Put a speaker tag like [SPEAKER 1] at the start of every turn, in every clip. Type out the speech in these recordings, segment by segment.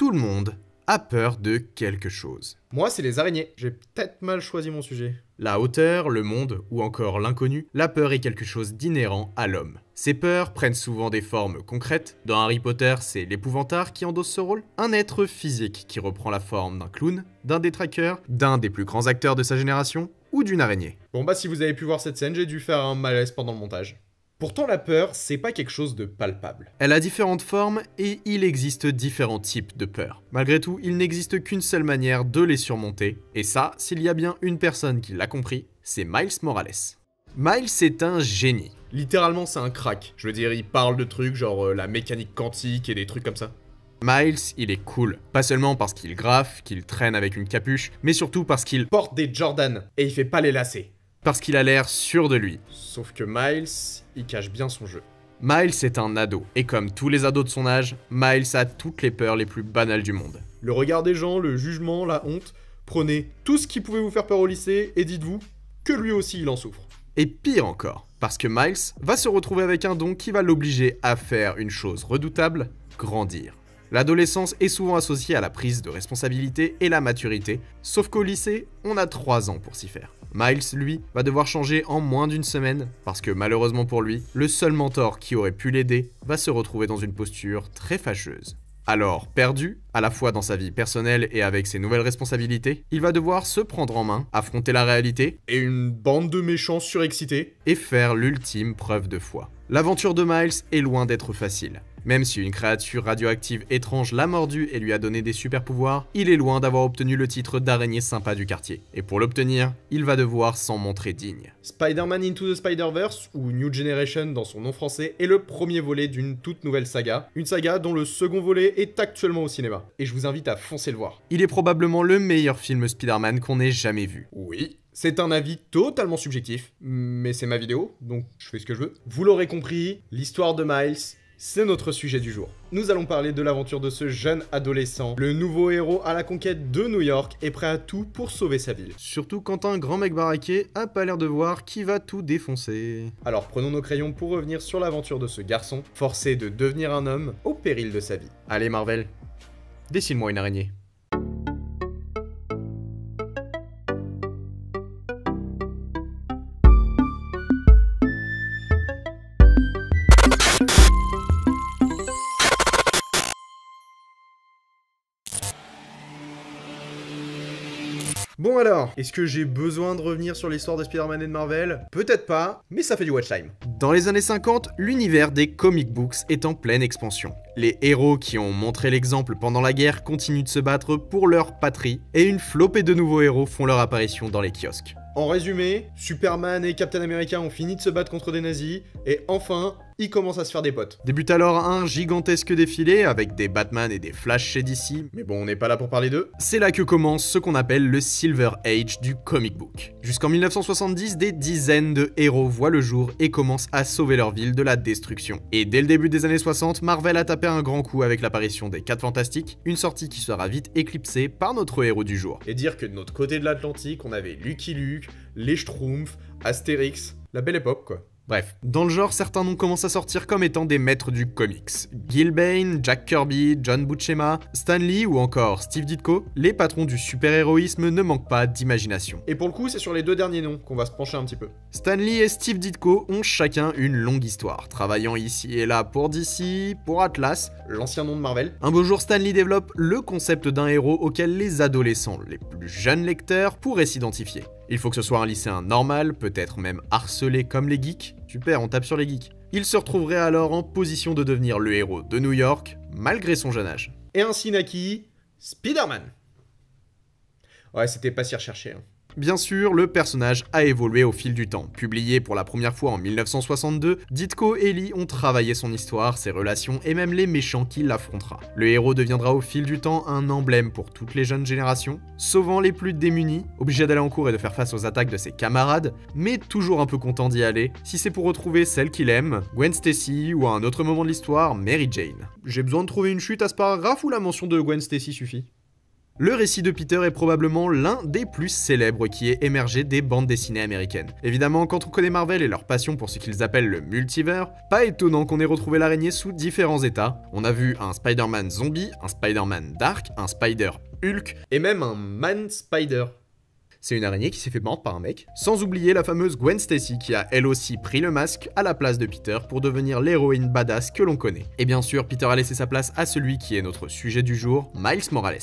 [SPEAKER 1] Tout le monde a peur de quelque chose.
[SPEAKER 2] Moi, c'est les araignées. J'ai peut-être mal choisi mon sujet.
[SPEAKER 1] La hauteur, le monde ou encore l'inconnu, la peur est quelque chose d'inhérent à l'homme. Ces peurs prennent souvent des formes concrètes. Dans Harry Potter, c'est l'épouvantard qui endosse ce rôle. Un être physique qui reprend la forme d'un clown, d'un détraqueur, d'un des plus grands acteurs de sa génération ou d'une araignée.
[SPEAKER 2] Bon bah si vous avez pu voir cette scène, j'ai dû faire un malaise pendant le montage. Pourtant la peur, c'est pas quelque chose de palpable.
[SPEAKER 1] Elle a différentes formes et il existe différents types de peur. Malgré tout, il n'existe qu'une seule manière de les surmonter, et ça, s'il y a bien une personne qui l'a compris, c'est Miles Morales. Miles est un génie.
[SPEAKER 2] Littéralement c'est un crack. Je veux dire, il parle de trucs genre la mécanique quantique et des trucs comme ça.
[SPEAKER 1] Miles, il est cool. Pas seulement parce qu'il graffe, qu'il traîne avec une capuche, mais surtout parce qu'il
[SPEAKER 2] Porte des Jordan et il fait pas les lacets.
[SPEAKER 1] Parce qu'il a l'air sûr de lui.
[SPEAKER 2] Sauf que Miles, il cache bien son jeu.
[SPEAKER 1] Miles est un ado, et comme tous les ados de son âge, Miles a toutes les peurs les plus banales du monde.
[SPEAKER 2] Le regard des gens, le jugement, la honte, prenez tout ce qui pouvait vous faire peur au lycée et dites-vous que lui aussi il en souffre.
[SPEAKER 1] Et pire encore, parce que Miles va se retrouver avec un don qui va l'obliger à faire une chose redoutable, grandir. L'adolescence est souvent associée à la prise de responsabilité et la maturité, sauf qu'au lycée, on a 3 ans pour s'y faire. Miles, lui, va devoir changer en moins d'une semaine, parce que malheureusement pour lui, le seul mentor qui aurait pu l'aider va se retrouver dans une posture très fâcheuse. Alors, perdu, à la fois dans sa vie personnelle et avec ses nouvelles responsabilités, il va devoir se prendre en main, affronter la réalité,
[SPEAKER 2] Et une bande de méchants surexcités.
[SPEAKER 1] et faire l'ultime preuve de foi. L'aventure de Miles est loin d'être facile. Même si une créature radioactive étrange l'a mordu et lui a donné des super pouvoirs, il est loin d'avoir obtenu le titre d'araignée sympa du quartier. Et pour l'obtenir, il va devoir s'en montrer digne.
[SPEAKER 2] Spider-Man Into the Spider-Verse, ou New Generation dans son nom français, est le premier volet d'une toute nouvelle saga. Une saga dont le second volet est actuellement au cinéma. Et je vous invite à foncer le voir.
[SPEAKER 1] Il est probablement le meilleur film Spider-Man qu'on ait jamais vu.
[SPEAKER 2] Oui, c'est un avis totalement subjectif, mais c'est ma vidéo, donc je fais ce que je veux. Vous l'aurez compris, l'histoire de Miles, c'est notre sujet du jour. Nous allons parler de l'aventure de ce jeune adolescent, le nouveau héros à la conquête de New York et prêt à tout pour sauver sa ville.
[SPEAKER 1] Surtout quand un grand mec baraqué a pas l'air de voir qui va tout défoncer.
[SPEAKER 2] Alors prenons nos crayons pour revenir sur l'aventure de ce garçon, forcé de devenir un homme au péril de sa vie.
[SPEAKER 1] Allez Marvel, dessine-moi une araignée.
[SPEAKER 2] Bon alors, est-ce que j'ai besoin de revenir sur l'histoire de Spider-Man et de Marvel? Peut-être pas, mais ça fait du watch time.
[SPEAKER 1] Dans les années 50, l'univers des comic books est en pleine expansion. Les héros qui ont montré l'exemple pendant la guerre continuent de se battre pour leur patrie, et une flopée de nouveaux héros font leur apparition dans les kiosques.
[SPEAKER 2] En résumé, Superman et Captain America ont fini de se battre contre des nazis, et enfin, ils commencent à se faire des potes.
[SPEAKER 1] Débute alors un gigantesque défilé avec des Batman et des Flash chez DC.
[SPEAKER 2] Mais bon, on n'est pas là pour parler d'eux.
[SPEAKER 1] C'est là que commence ce qu'on appelle le Silver Age du comic book. Jusqu'en 1970, des dizaines de héros voient le jour et commencent à sauver leur ville de la destruction. Et dès le début des années 60, Marvel a tapé un grand coup avec l'apparition des 4 Fantastiques, une sortie qui sera vite éclipsée par notre héros du jour.
[SPEAKER 2] Et dire que de notre côté de l'Atlantique, on avait Lucky Luke, les Schtroumpfs, Astérix, la belle époque quoi.
[SPEAKER 1] Bref, dans le genre, certains noms commencent à sortir comme étant des maîtres du comics. Gilbane, Jack Kirby, John Buscema, Stan Lee ou encore Steve Ditko, les patrons du super-héroïsme ne manquent pas d'imagination.
[SPEAKER 2] Et pour le coup, c'est sur les 2 derniers noms qu'on va se pencher un petit peu.
[SPEAKER 1] Stan Lee et Steve Ditko ont chacun une longue histoire, travaillant ici et là pour DC, pour Atlas,
[SPEAKER 2] L'ancien nom de Marvel.
[SPEAKER 1] Un beau jour, Stan Lee développe le concept d'un héros auquel les adolescents, les plus jeunes lecteurs, pourraient s'identifier. Il faut que ce soit un lycéen normal, peut-être même harcelé comme les geeks. Super, on tape sur les geeks. Il se retrouverait alors en position de devenir le héros de New York, malgré son jeune âge.
[SPEAKER 2] Et ainsi naquit Spider-Man. Ouais, c'était pas si recherché. Hein.
[SPEAKER 1] Bien sûr, le personnage a évolué au fil du temps. Publié pour la première fois en 1962, Ditko et Lee ont travaillé son histoire, ses relations et même les méchants qui l'affrontera. Le héros deviendra au fil du temps un emblème pour toutes les jeunes générations, sauvant les plus démunis, obligé d'aller en cours et de faire face aux attaques de ses camarades, mais toujours un peu content d'y aller, si c'est pour retrouver celle qu'il aime, Gwen Stacy ou à un autre moment de l'histoire, Mary Jane.
[SPEAKER 2] J'ai besoin de trouver une chute à ce paragraphe ou la mention de Gwen Stacy suffit?
[SPEAKER 1] Le récit de Peter est probablement l'un des plus célèbres qui ait émergé des bandes dessinées américaines. Évidemment, quand on connaît Marvel et leur passion pour ce qu'ils appellent le multivers, pas étonnant qu'on ait retrouvé l'araignée sous différents états. On a vu un Spider-Man zombie, un Spider-Man dark, un Spider-Hulk,
[SPEAKER 2] et même un Man-Spider.
[SPEAKER 1] C'est une araignée qui s'est fait mordre par un mec. Sans oublier la fameuse Gwen Stacy qui a elle aussi pris le masque à la place de Peter pour devenir l'héroïne badass que l'on connaît. Et bien sûr, Peter a laissé sa place à celui qui est notre sujet du jour, Miles Morales.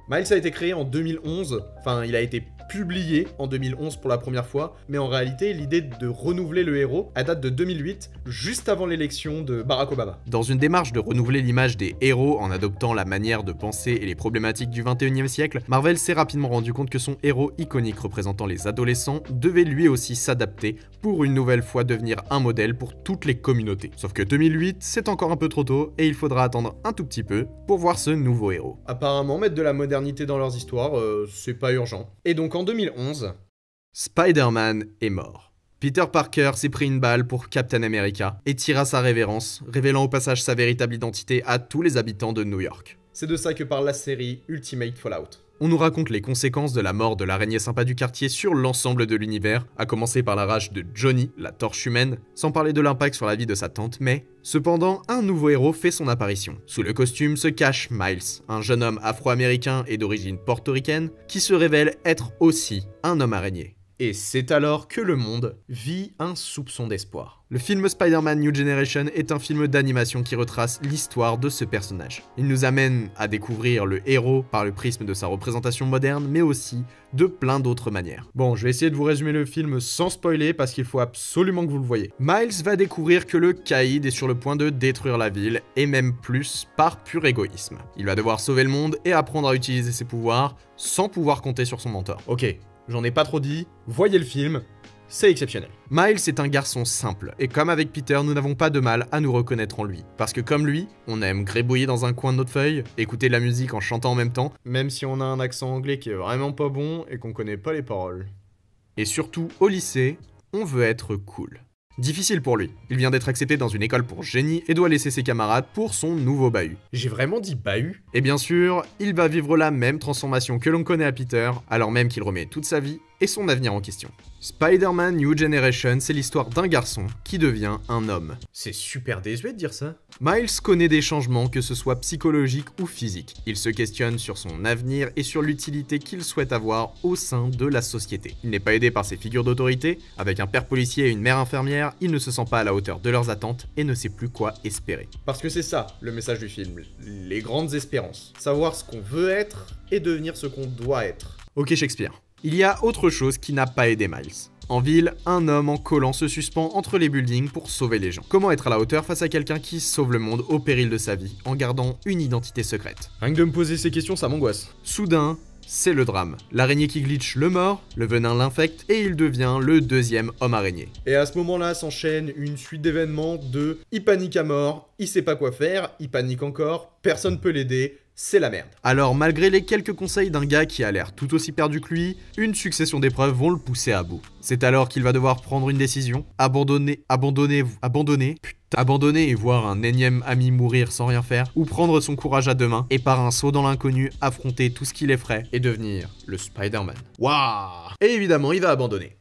[SPEAKER 2] Miles a été créé en 2011, enfin il a été publié en 2011 pour la première fois, mais en réalité l'idée de renouveler le héros a date de 2008, juste avant l'élection de Barack Obama.
[SPEAKER 1] Dans une démarche de renouveler l'image des héros en adoptant la manière de penser et les problématiques du 21e siècle, Marvel s'est rapidement rendu compte que son héros iconique représentant les adolescents devait lui aussi s'adapter pour une nouvelle fois devenir un modèle pour toutes les communautés. Sauf que 2008, c'est encore un peu trop tôt et il faudra attendre un tout petit peu pour voir ce nouveau héros.
[SPEAKER 2] Apparemment, mettre de la modernité dans leurs histoires, c'est pas urgent. Et donc en 2011,
[SPEAKER 1] Spider-Man est mort. Peter Parker s'est pris une balle pour Captain America et tira sa révérence, révélant au passage sa véritable identité à tous les habitants de New York.
[SPEAKER 2] C'est de ça que parle la série Ultimate Fallout.
[SPEAKER 1] On nous raconte les conséquences de la mort de l'araignée sympa du quartier sur l'ensemble de l'univers, à commencer par la rage de Johnny, la torche humaine, sans parler de l'impact sur la vie de sa tante May. Cependant, un nouveau héros fait son apparition. Sous le costume se cache Miles, un jeune homme afro-américain et d'origine portoricaine, qui se révèle être aussi un homme araignée. Et c'est alors que le monde vit un soupçon d'espoir. Le film Spider-Man New Generation est un film d'animation qui retrace l'histoire de ce personnage. Il nous amène à découvrir le héros par le prisme de sa représentation moderne, mais aussi de plein d'autres manières.
[SPEAKER 2] Bon, je vais essayer de vous résumer le film sans spoiler parce qu'il faut absolument que vous le voyez.
[SPEAKER 1] Miles va découvrir que le Caïd est sur le point de détruire la ville, et même plus par pur égoïsme. Il va devoir sauver le monde et apprendre à utiliser ses pouvoirs sans pouvoir compter sur son mentor.
[SPEAKER 2] Ok, j'en ai pas trop dit, voyez le film, c'est exceptionnel.
[SPEAKER 1] Miles est un garçon simple, et comme avec Peter, nous n'avons pas de mal à nous reconnaître en lui. Parce que comme lui, on aime grébouiller dans un coin de notre feuille, écouter de la musique en chantant en même temps,
[SPEAKER 2] même si on a un accent anglais qui est vraiment pas bon et qu'on connaît pas les paroles.
[SPEAKER 1] Et surtout, au lycée, on veut être cool. Difficile pour lui. Il vient d'être accepté dans une école pour génie et doit laisser ses camarades pour son nouveau bahut.
[SPEAKER 2] J'ai vraiment dit bahut?
[SPEAKER 1] Et bien sûr, il va vivre la même transformation que l'on connaît à Peter, alors même qu'il remet toute sa vie et son avenir en question. Spider-Man New Generation, c'est l'histoire d'un garçon qui devient un homme.
[SPEAKER 2] C'est super désuet de dire ça.
[SPEAKER 1] Miles connaît des changements, que ce soit psychologiques ou physiques. Il se questionne sur son avenir et sur l'utilité qu'il souhaite avoir au sein de la société. Il n'est pas aidé par ses figures d'autorité. Avec un père policier et une mère infirmière, il ne se sent pas à la hauteur de leurs attentes et ne sait plus quoi espérer.
[SPEAKER 2] Parce que c'est ça, le message du film. Les grandes espérances. Savoir ce qu'on veut être et devenir ce qu'on doit être.
[SPEAKER 1] Ok Shakespeare. Il y a autre chose qui n'a pas aidé Miles. En ville, un homme en collant se suspend entre les buildings pour sauver les gens. Comment être à la hauteur face à quelqu'un qui sauve le monde au péril de sa vie, en gardant une identité secrète?
[SPEAKER 2] Rien que de me poser ces questions, ça m'angoisse.
[SPEAKER 1] Soudain, c'est le drame. L'araignée qui glitch le mord, le venin l'infecte et il devient le deuxième homme araignée.
[SPEAKER 2] Et à ce moment-là s'enchaîne une suite d'événements de il panique à mort, il sait pas quoi faire, il panique encore, personne peut l'aider. C'est la merde.
[SPEAKER 1] Alors malgré les quelques conseils d'un gars qui a l'air tout aussi perdu que lui, une succession d'épreuves vont le pousser à bout. C'est alors qu'il va devoir prendre une décision, abandonner et voir un énième ami mourir sans rien faire, ou prendre son courage à deux mains et par un saut dans l'inconnu affronter tout ce qui l'effraie et devenir le Spider-Man.
[SPEAKER 2] Waouh! Et évidemment, il va abandonner.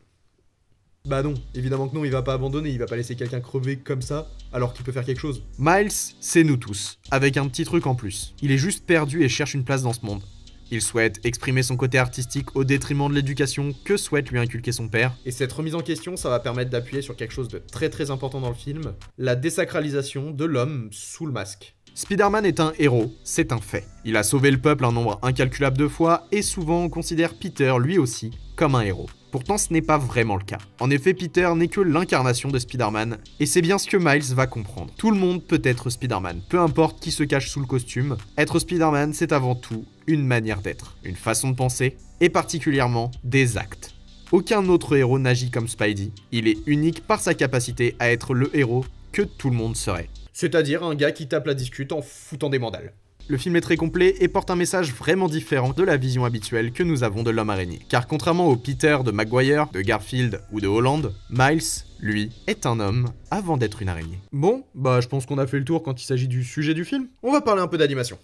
[SPEAKER 2] Bah non, évidemment que non, il va pas abandonner, il va pas laisser quelqu'un crever comme ça, alors qu'il peut faire quelque chose.
[SPEAKER 1] Miles, c'est nous tous, avec un petit truc en plus. Il est juste perdu et cherche une place dans ce monde. Il souhaite exprimer son côté artistique au détriment de l'éducation que souhaite lui inculquer son père.
[SPEAKER 2] Et cette remise en question, ça va permettre d'appuyer sur quelque chose de très très important dans le film, la désacralisation de l'homme sous le masque.
[SPEAKER 1] Spider-Man est un héros, c'est un fait. Il a sauvé le peuple un nombre incalculable de fois et souvent on considère Peter lui aussi comme un héros. Pourtant ce n'est pas vraiment le cas. En effet, Peter n'est que l'incarnation de Spider-Man, et c'est bien ce que Miles va comprendre. Tout le monde peut être Spider-Man, peu importe qui se cache sous le costume. Être Spider-Man, c'est avant tout une manière d'être, une façon de penser, et particulièrement des actes. Aucun autre héros n'agit comme Spidey, il est unique par sa capacité à être le héros que tout le monde serait.
[SPEAKER 2] C'est-à-dire un gars qui tape la discute en foutant des mandales.
[SPEAKER 1] Le film est très complet et porte un message vraiment différent de la vision habituelle que nous avons de l'homme araignée. Car contrairement au Peter de Maguire, de Garfield ou de Holland, Miles, lui, est un homme avant d'être une araignée.
[SPEAKER 2] Bon, bah je pense qu'on a fait le tour quand il s'agit du sujet du film. On va parler un peu d'animation.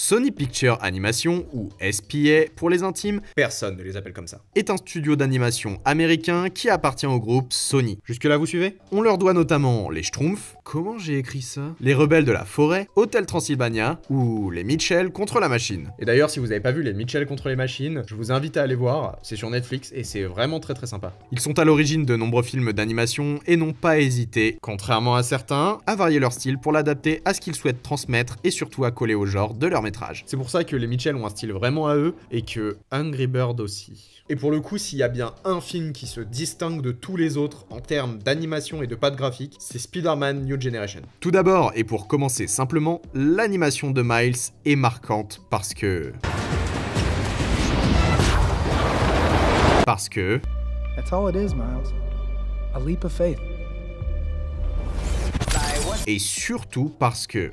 [SPEAKER 1] Sony Pictures Animation, ou SPA pour les intimes,
[SPEAKER 2] Personne ne les appelle comme ça.
[SPEAKER 1] est un studio d'animation américain qui appartient au groupe Sony. Jusque-là, vous suivez? On leur doit notamment les Schtroumpfs, comment j'ai écrit ça? Les Rebelles de la Forêt, Hotel Transylvania, ou les Mitchell contre la machine.
[SPEAKER 2] Et d'ailleurs, si vous n'avez pas vu les Mitchell contre les machines, je vous invite à aller voir, c'est sur Netflix et c'est vraiment très sympa.
[SPEAKER 1] Ils sont à l'origine de nombreux films d'animation et n'ont pas hésité, contrairement à certains, à varier leur style pour l'adapter à ce qu'ils souhaitent transmettre et surtout à coller au genre de leur métrage.
[SPEAKER 2] C'est pour ça que les Mitchell ont un style vraiment à eux et que Angry Bird aussi. Et pour le coup, s'il y a bien un film qui se distingue de tous les autres en termes d'animation et de patte graphique, c'est Spider-Man New Generation.
[SPEAKER 1] Tout d'abord, et pour commencer simplement, l'animation de Miles est marquante parce que...
[SPEAKER 3] That's all it is, Miles. A leap of faith.
[SPEAKER 1] Et surtout parce que...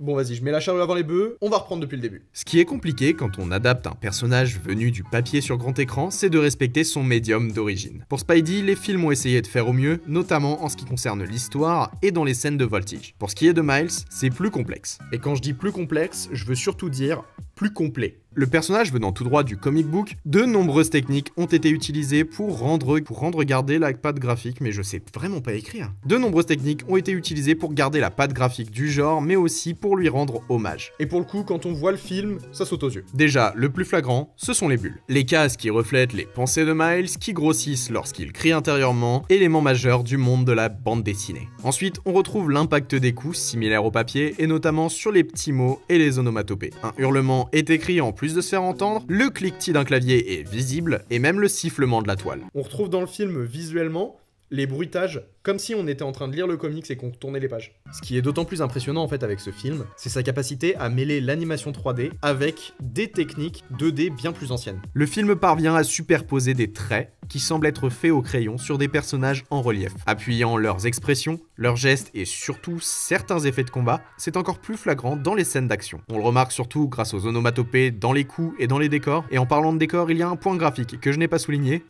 [SPEAKER 2] Bon vas-y, je mets la charrue avant les bœufs, on va reprendre depuis le début.
[SPEAKER 1] Ce qui est compliqué quand on adapte un personnage venu du papier sur grand écran, c'est de respecter son médium d'origine. Pour Spidey, les films ont essayé de faire au mieux, notamment en ce qui concerne l'histoire et dans les scènes de voltige. Pour ce qui est de Miles, c'est plus complexe.
[SPEAKER 2] Et quand je dis plus complexe, je veux surtout dire plus complet.
[SPEAKER 1] Le personnage venant tout droit du comic book, de nombreuses techniques ont été utilisées pour rendre garder la patte graphique, mais je sais vraiment pas écrire. De nombreuses techniques ont été utilisées pour garder la patte graphique du genre, mais aussi pour lui rendre hommage.
[SPEAKER 2] Et pour le coup, quand on voit le film, ça saute aux yeux.
[SPEAKER 1] Déjà, le plus flagrant, ce sont les bulles. Les cases qui reflètent les pensées de Miles, qui grossissent lorsqu'il crie intérieurement, élément majeur du monde de la bande dessinée. Ensuite, on retrouve l'impact des coups, similaire au papier, et notamment sur les petits mots et les onomatopées. Un hurlement est écrit en plus de se faire entendre, le cliquetis d'un clavier est visible, et même le sifflement de la toile.
[SPEAKER 2] On retrouve dans le film visuellement les bruitages comme si on était en train de lire le comics et qu'on tournait les pages. Ce qui est d'autant plus impressionnant en fait avec ce film, c'est sa capacité à mêler l'animation 3D avec des techniques 2D bien plus anciennes.
[SPEAKER 1] Le film parvient à superposer des traits qui semblent être faits au crayon sur des personnages en relief. Appuyant leurs expressions, leurs gestes et surtout certains effets de combat, c'est encore plus flagrant dans les scènes d'action. On le remarque surtout grâce aux onomatopées dans les coups et dans les décors, et en parlant de décors, il y a un point graphique que je n'ai pas souligné.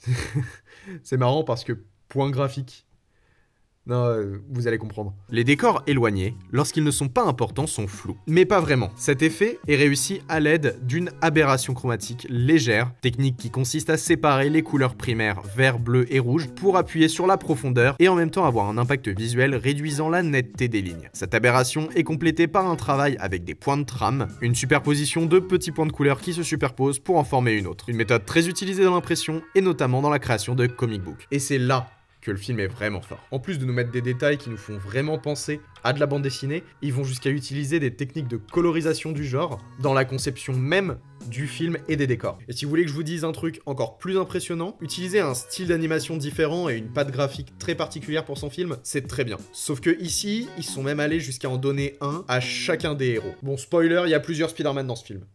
[SPEAKER 2] C'est marrant parce que point graphique. Non, vous allez comprendre.
[SPEAKER 1] Les décors éloignés, lorsqu'ils ne sont pas importants, sont flous. Mais pas vraiment. Cet effet est réussi à l'aide d'une aberration chromatique légère, technique qui consiste à séparer les couleurs primaires vert, bleu et rouge pour appuyer sur la profondeur et en même temps avoir un impact visuel réduisant la netteté des lignes. Cette aberration est complétée par un travail avec des points de trame, une superposition de petits points de couleur qui se superposent pour en former une autre. Une méthode très utilisée dans l'impression et notamment dans la création de comic books.
[SPEAKER 2] Et c'est là que le film est vraiment fort. En plus de nous mettre des détails qui nous font vraiment penser à de la bande dessinée, ils vont jusqu'à utiliser des techniques de colorisation du genre dans la conception même du film et des décors. Et si vous voulez que je vous dise un truc encore plus impressionnant, utiliser un style d'animation différent et une patte graphique très particulière pour son film, c'est très bien. Sauf que ici, ils sont même allés jusqu'à en donner un à chacun des héros. Bon, spoiler, il y a plusieurs Spider-Man dans ce film.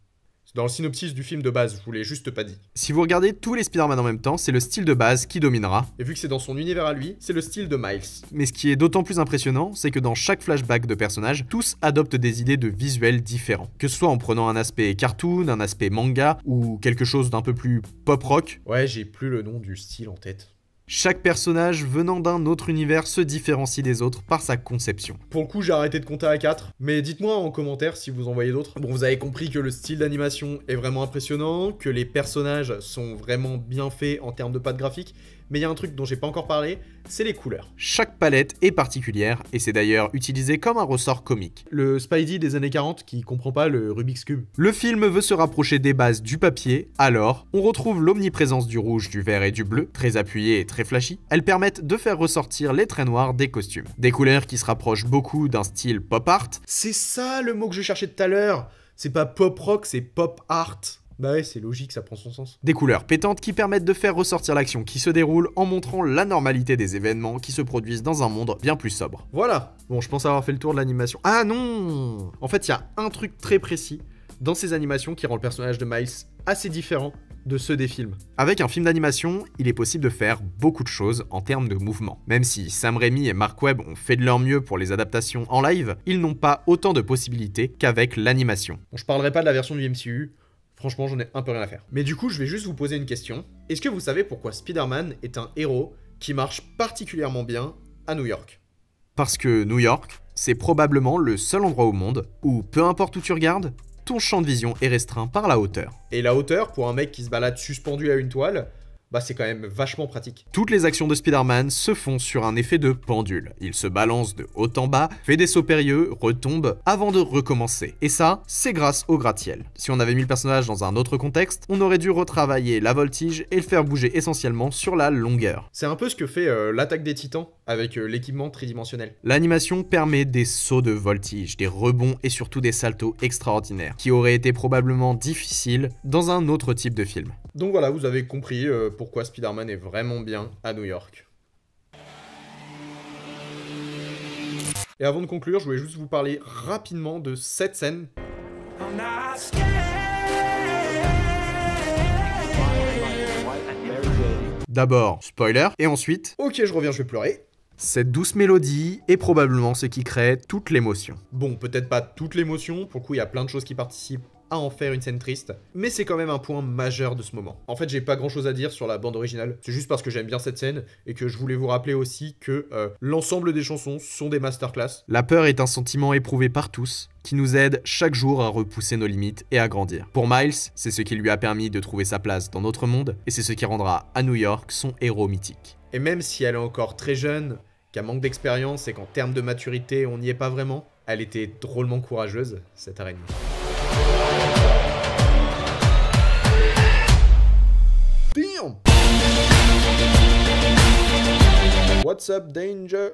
[SPEAKER 2] C'est dans le synopsis du film de base, je vous l'ai juste pas dit.
[SPEAKER 1] Si vous regardez tous les Spider-Man en même temps, c'est le style de base qui dominera.
[SPEAKER 2] Et vu que c'est dans son univers à lui, c'est le style de Miles.
[SPEAKER 1] Mais ce qui est d'autant plus impressionnant, c'est que dans chaque flashback de personnages, tous adoptent des idées de visuels différents. Que ce soit en prenant un aspect cartoon, un aspect manga, ou quelque chose d'un peu plus pop-rock.
[SPEAKER 2] Ouais, j'ai plus le nom du style en tête.
[SPEAKER 1] Chaque personnage venant d'un autre univers se différencie des autres par sa conception.
[SPEAKER 2] Pour le coup, j'ai arrêté de compter à 4, mais dites-moi en commentaire si vous en voyez d'autres. Bon, vous avez compris que le style d'animation est vraiment impressionnant, que les personnages sont vraiment bien faits en termes de patte graphique, mais il y a un truc dont j'ai pas encore parlé, c'est les couleurs.
[SPEAKER 1] Chaque palette est particulière, et c'est d'ailleurs utilisé comme un ressort comique.
[SPEAKER 2] Le Spidey des années 40 qui comprend pas le Rubik's Cube.
[SPEAKER 1] Le film veut se rapprocher des bases du papier, alors on retrouve l'omniprésence du rouge, du vert et du bleu, très appuyées et très flashy. Elles permettent de faire ressortir les traits noirs des costumes. Des couleurs qui se rapprochent beaucoup d'un style pop art.
[SPEAKER 2] C'est ça le mot que je cherchais tout à l'heure. C'est pas pop rock, c'est pop art. Bah ouais, c'est logique, ça prend son sens.
[SPEAKER 1] Des couleurs pétantes qui permettent de faire ressortir l'action qui se déroule en montrant la normalité des événements qui se produisent dans un monde bien plus sobre.
[SPEAKER 2] Voilà. Bon, je pense avoir fait le tour de l'animation. Ah non! En fait, il y a un truc très précis dans ces animations qui rend le personnage de Miles assez différent de ceux des films.
[SPEAKER 1] Avec un film d'animation, il est possible de faire beaucoup de choses en termes de mouvement. Même si Sam Raimi et Mark Webb ont fait de leur mieux pour les adaptations en live, ils n'ont pas autant de possibilités qu'avec l'animation.
[SPEAKER 2] Bon, je parlerai pas de la version du MCU, franchement j'en ai un peu rien à faire. Mais du coup, je vais juste vous poser une question. Est-ce que vous savez pourquoi Spider-Man est un héros qui marche particulièrement bien à New York ?
[SPEAKER 1] Parce que New York, c'est probablement le seul endroit au monde où, peu importe où tu regardes, ton champ de vision est restreint par la hauteur.
[SPEAKER 2] Et la hauteur, pour un mec qui se balade suspendu à une toile, bah c'est quand même vachement pratique.
[SPEAKER 1] Toutes les actions de Spider-Man se font sur un effet de pendule. Il se balance de haut en bas, fait des sauts périlleux, retombe, avant de recommencer. Et ça, c'est grâce au gratte-ciel. Si on avait mis le personnage dans un autre contexte, on aurait dû retravailler la voltige et le faire bouger essentiellement sur la longueur.
[SPEAKER 2] C'est un peu ce que fait l'attaque des titans avec l'équipement tridimensionnel.
[SPEAKER 1] L'animation permet des sauts de voltige, des rebonds et surtout des saltos extraordinaires, qui auraient été probablement difficiles dans un autre type de film.
[SPEAKER 2] Donc voilà, vous avez compris pourquoi Spider-Man est vraiment bien à New York. Et avant de conclure, je voulais juste vous parler rapidement de cette scène.
[SPEAKER 1] D'abord, spoiler, et ensuite...
[SPEAKER 2] Ok, je reviens, je vais pleurer.
[SPEAKER 1] Cette douce mélodie est probablement ce qui crée toute l'émotion.
[SPEAKER 2] Bon, peut-être pas toute l'émotion, pour le coup il y a plein de choses qui participent à en faire une scène triste, mais c'est quand même un point majeur de ce moment. En fait, j'ai pas grand chose à dire sur la bande originale, c'est juste parce que j'aime bien cette scène, et que je voulais vous rappeler aussi que l'ensemble des chansons sont des masterclass.
[SPEAKER 1] La peur est un sentiment éprouvé par tous, qui nous aide chaque jour à repousser nos limites et à grandir. Pour Miles, c'est ce qui lui a permis de trouver sa place dans notre monde, et c'est ce qui rendra à New York son héros mythique.
[SPEAKER 2] Et même si elle est encore très jeune, qu'elle manque d'expérience et qu'en termes de maturité on n'y est pas vraiment, elle était drôlement courageuse, cette araignée. Damn! What's up, Danger?